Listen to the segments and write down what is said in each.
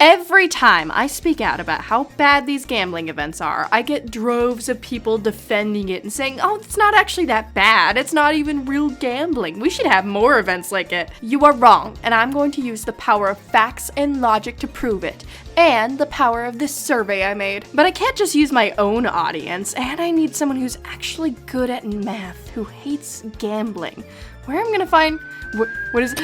Every time I speak out about how bad these gambling events are, I get droves of people defending it and saying, oh, it's not actually that bad. It's not even real gambling. We should have more events like it. You are wrong, and I'm going to use the power of facts and logic to prove it, and the power of this survey I made. But I can't just use my own audience, and I need someone who's actually good at math, who hates gambling. Where I'm gonna find... What is it?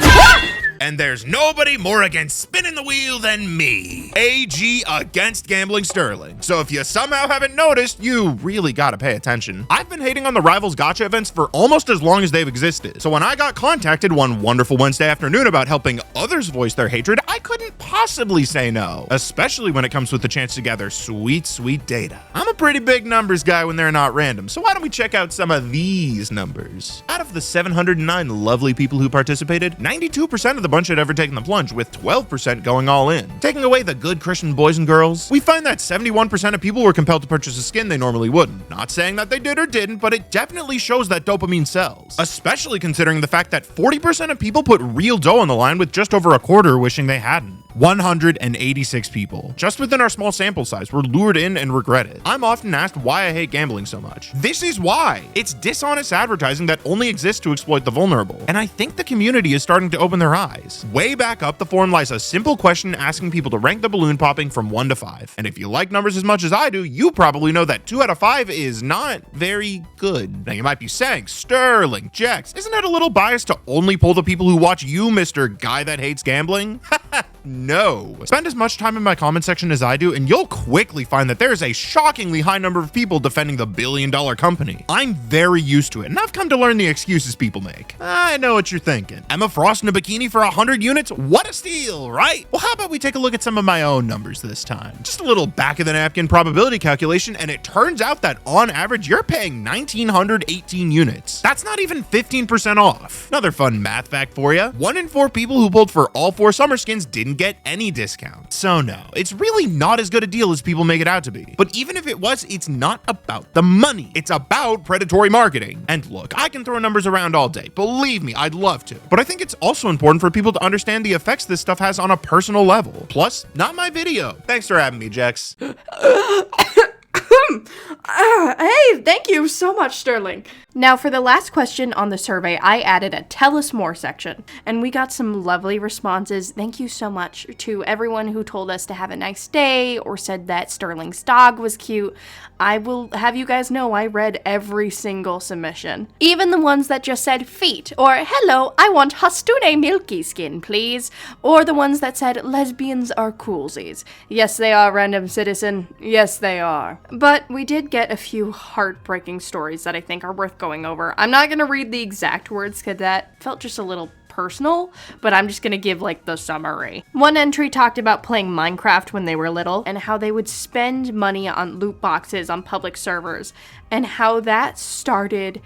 And there's nobody more against spinning the wheel than me. AG against Gambling Sterling. So if you somehow haven't noticed, you really gotta pay attention. I've been hating on the Rivals Gacha events for almost as long as they've existed. So when I got contacted one wonderful Wednesday afternoon about helping others voice their hatred, I couldn't possibly say no. Especially when it comes with the chance to gather sweet, sweet data. I'm a pretty big numbers guy when they're not random, so why don't we check out some of these numbers. Out of the 709 lovely people who participated, 92% of the bunch had ever taken the plunge, with 12% going all in. Taking away the good Christian boys and girls, we find that 71% of people were compelled to purchase a skin they normally wouldn't. Not saying that they did or didn't, but it definitely shows that dopamine sells. Especially considering the fact that 40% of people put real dough on the line, with just over a quarter wishing they hadn't. 186 people, just within our small sample size, were lured in and regretted. I'm often asked why I hate gambling so much. This is why. It's dishonest advertising that only exists to exploit the vulnerable. And I think the community is starting to open their eyes. Way back up the forum lies a simple question asking people to rank the balloon popping from 1 to 5. And if you like numbers as much as I do, you probably know that 2 out of 5 is not very good. Now you might be saying, Sterling, Jex, isn't it a little biased to only pull the people who watch you, Mr. Guy That Hates Gambling? No. Spend as much time in my comment section as I do, and you'll quickly find that there's a shockingly high number of people defending the billion-dollar company. I'm very used to it, and I've come to learn the excuses people make. I know what you're thinking. Emma Frost in a bikini for 100 units? What a steal, right? Well, how about we take a look at some of my own numbers this time? Just a little back-of-the-napkin probability calculation, and it turns out that on average, you're paying 1,918 units. That's not even 15% off. Another fun math fact for you. 1 in 4 people who pulled for all 4 summer skins didn't get any discount. So no, it's really not as good a deal as people make it out to be. But even if it was, it's not about the money. It's about predatory marketing. And look, I can throw numbers around all day. Believe me, I'd love to. But I think it's also important for people to understand the effects this stuff has on a personal level. Plus, not my video. Thanks for having me, Jex. Hey, thank you so much, Sterling. Now, for the last question on the survey, I added a tell us more section, and we got some lovely responses. Thank you so much to everyone who told us to have a nice day or said that Sterling's dog was cute. I will have you guys know I read every single submission. Even the ones that just said feet, or hello, I want Hastune Milky Skin, please. Or the ones that said lesbians are coolsies. Yes, they are, random citizen. Yes, they are. But we did get a few heartbreaking stories that I think are worth going over. I'm not going to read the exact words because that felt just a little personal, but I'm just gonna give like the summary. One entry talked about playing Minecraft when they were little and how they would spend money on loot boxes on public servers and how that started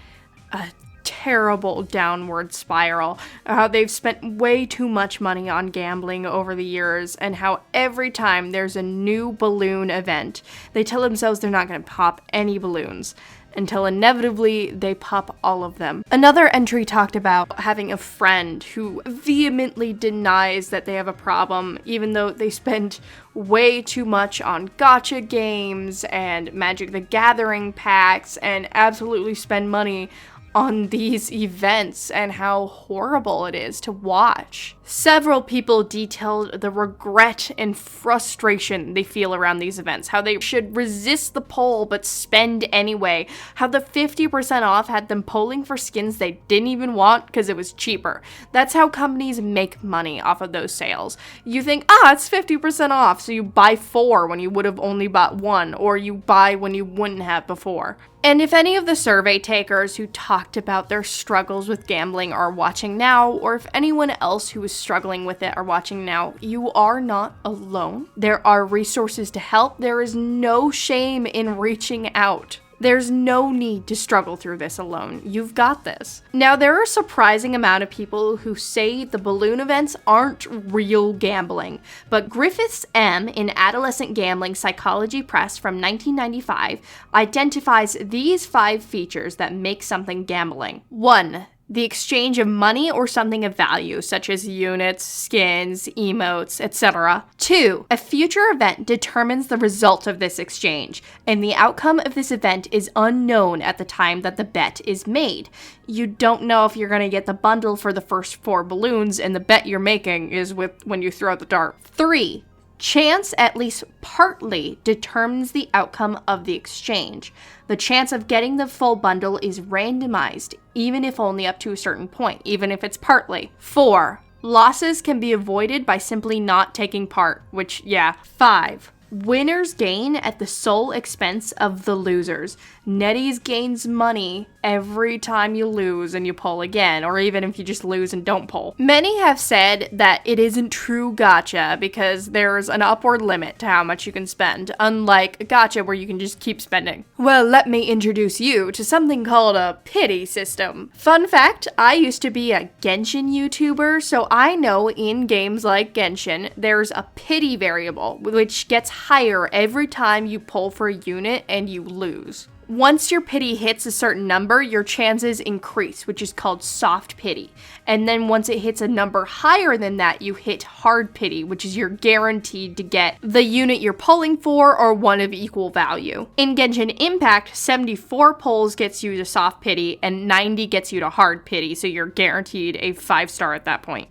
a terrible downward spiral. How they've spent way too much money on gambling over the years, and how every time there's a new balloon event, they tell themselves they're not gonna pop any balloons, until inevitably they pop all of them. Another entry talked about having a friend who vehemently denies that they have a problem, even though they spend way too much on gacha games and Magic the Gathering packs and absolutely spend money on these events and how horrible it is to watch. Several people detailed the regret and frustration they feel around these events, how they should resist the poll but spend anyway, how the 50% off had them polling for skins they didn't even want because it was cheaper. That's how companies make money off of those sales. You think, it's 50% off, so you buy 4 when you would have only bought 1, or you buy when you wouldn't have before. And if any of the survey takers who talked about their struggles with gambling are watching now, or if anyone else who is struggling with it are watching now, you are not alone. There are resources to help. There is no shame in reaching out. There's no need to struggle through this alone. You've got this. Now, there are a surprising amount of people who say the balloon events aren't real gambling, but Griffiths M. in Adolescent Gambling Psychology Press from 1995 identifies these 5 features that make something gambling. 1. the exchange of money or something of value, such as units, skins, emotes, etc. 2. A future event determines the result of this exchange, and the outcome of this event is unknown at the time that the bet is made. You don't know if you're going to get the bundle for the first 4 balloons, and the bet you're making is with when you throw the dart. 3. Chance, at least partly, determines the outcome of the exchange. The chance of getting the full bundle is randomized, even if only up to a certain point, even if it's partly. 4. Losses can be avoided by simply not taking part, which, yeah. 5. Winners gain at the sole expense of the losers. NetEase gains money every time you lose and you pull again, or even if you just lose and don't pull. Many have said that it isn't true gacha because there's an upward limit to how much you can spend, unlike a gacha where you can just keep spending. Well, let me introduce you to something called a pity system. Fun fact, I used to be a Genshin YouTuber, so I know in games like Genshin, there's a pity variable, which gets higher every time you pull for a unit and you lose. Once your pity hits a certain number, your chances increase, which is called soft pity. And then once it hits a number higher than that, you hit hard pity, which is you're guaranteed to get the unit you're pulling for or one of equal value. In Genshin Impact, 74 pulls gets you to soft pity and 90 gets you to hard pity, so you're guaranteed a 5-star at that point.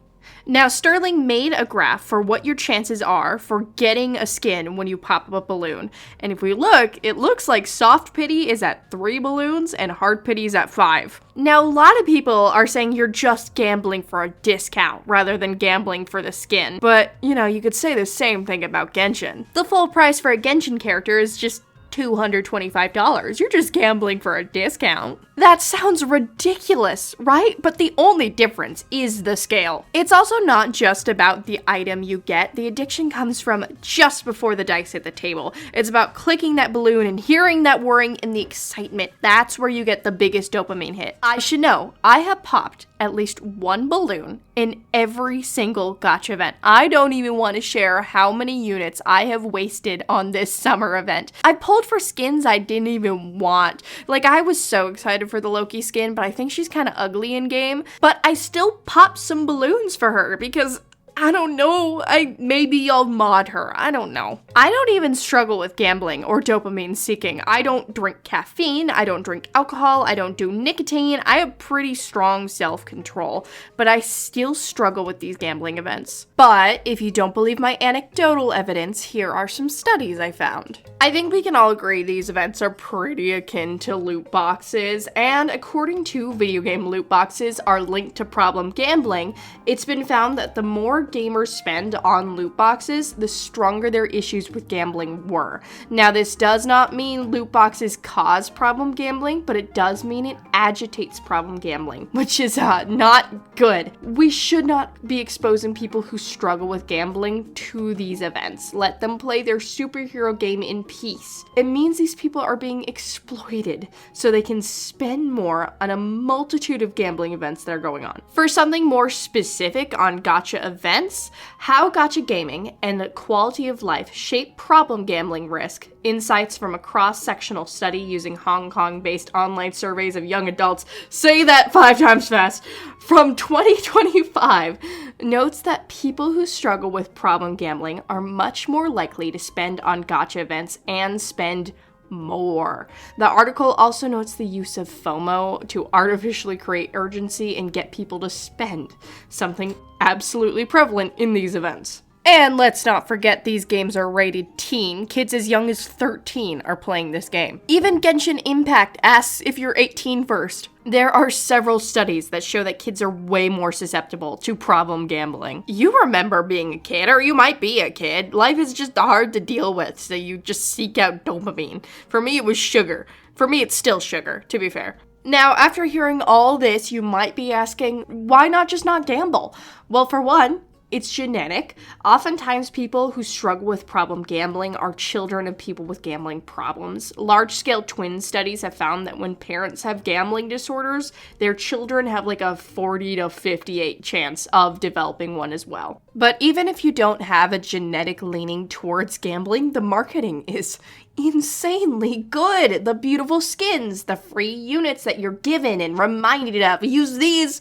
Now, Sterling made a graph for what your chances are for getting a skin when you pop up a balloon. And if we look, it looks like soft pity is at 3 balloons and hard pity is at 5. Now, a lot of people are saying you're just gambling for a discount rather than gambling for the skin. But, you could say the same thing about Genshin. The full price for a Genshin character is just $225. You're just gambling for a discount. That sounds ridiculous, right? But the only difference is the scale. It's also not just about the item you get. The addiction comes from just before the dice hit the table. It's about clicking that balloon and hearing that whirring and the excitement. That's where you get the biggest dopamine hit. I should know, I have popped at least 1 balloon in every single gacha event. I don't even want to share how many units I have wasted on this summer event. I pulled for skins I didn't even want. Like, I was so excited for the Loki skin, but I think she's kind of ugly in game. But I still popped some balloons for her because I don't know, maybe I'll mod her, I don't know. I don't even struggle with gambling or dopamine seeking. I don't drink caffeine, I don't drink alcohol, I don't do nicotine. I have pretty strong self-control, but I still struggle with these gambling events. But if you don't believe my anecdotal evidence, here are some studies I found. I think we can all agree these events are pretty akin to loot boxes, and according to video game loot boxes are linked to problem gambling, it's been found that the more gamers spend on loot boxes, the stronger their issues with gambling were. Now, this does not mean loot boxes cause problem gambling, but it does mean it agitates problem gambling, which is not good. We should not be exposing people who struggle with gambling to these events. Let them play their superhero game in peace. It means these people are being exploited so they can spend more on a multitude of gambling events that are going on. For something more specific on gacha events, how gacha gaming and the quality of life shape problem gambling risk, insights from a cross-sectional study using Hong Kong-based online surveys of young adults, say that 5 times fast, from 2025, notes that people who struggle with problem gambling are much more likely to spend on gacha events and spend more. The article also notes the use of FOMO to artificially create urgency and get people to spend, something absolutely prevalent in these events. And let's not forget these games are rated teen. Kids as young as 13 are playing this game. Even Genshin Impact asks if you're 18 first. There are several studies that show that kids are way more susceptible to problem gambling. You remember being a kid, or you might be a kid. Life is just hard to deal with, so you just seek out dopamine. For me, it was sugar. For me, it's still sugar, to be fair. Now, after hearing all this, you might be asking, why not just not gamble? Well, for one, It's genetic. Oftentimes, people who struggle with problem gambling are children of people with gambling problems. Large-scale twin studies have found that when parents have gambling disorders, their children have like a 40 to 58 chance of developing one as well. But even if you don't have a genetic leaning towards gambling, the marketing is insanely good. The beautiful skins, the free units that you're given and reminded of. Use these.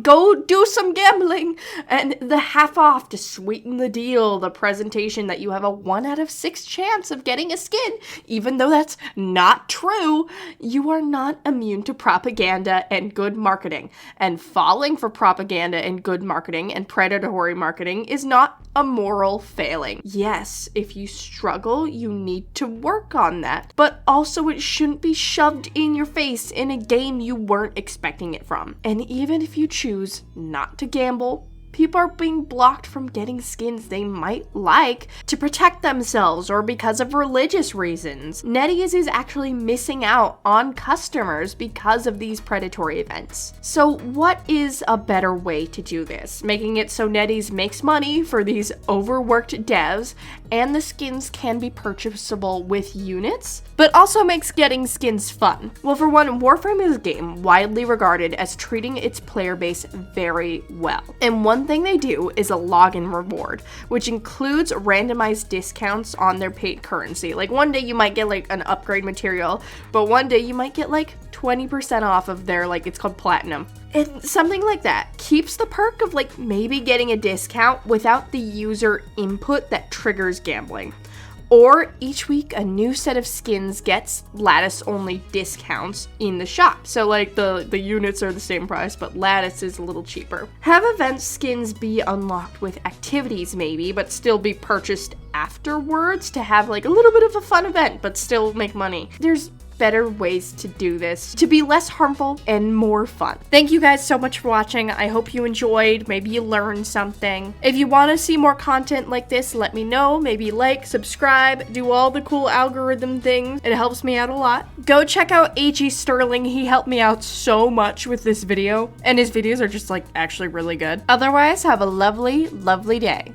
Go do some gambling, and the half off to sweeten the deal, the presentation that you have a 1 out of 6 chance of getting a skin, even though that's not true. You are not immune to propaganda and good marketing, and falling for propaganda and good marketing and predatory marketing is not a moral failing. Yes, if you struggle, you need to work on that, but also it shouldn't be shoved in your face in a game you weren't expecting it from. And even if you choose not to gamble, people are being blocked from getting skins they might like to protect themselves or because of religious reasons. NetEase is actually missing out on customers because of these predatory events. So what is a better way to do this? Making it so NetEase makes money for these overworked devs and the skins can be purchasable with units, but also makes getting skins fun. Well, for one, Warframe is a game widely regarded as treating its player base very well. And one thing they do is a login reward, which includes randomized discounts on their paid currency. Like one day you might get like an upgrade material, but one day you might get like 20% off of their, like, it's called platinum. And something like that keeps the perk of like maybe getting a discount without the user input that triggers gambling. Or each week a new set of skins gets Lattice only discounts in the shop. So like the units are the same price, but Lattice is a little cheaper. Have event skins be unlocked with activities maybe, but still be purchased afterwards to have like a little bit of a fun event, but still make money. There's better ways to do this to be less harmful and more fun. Thank you guys so much for watching. I hope you enjoyed. Maybe you learned something. If you want to see more content like this, let me know. Maybe like, subscribe, do all the cool algorithm things. It helps me out a lot. Go check out AG Sterling. He helped me out so much with this video, and his videos are just like actually really good. Otherwise, have a lovely, lovely day.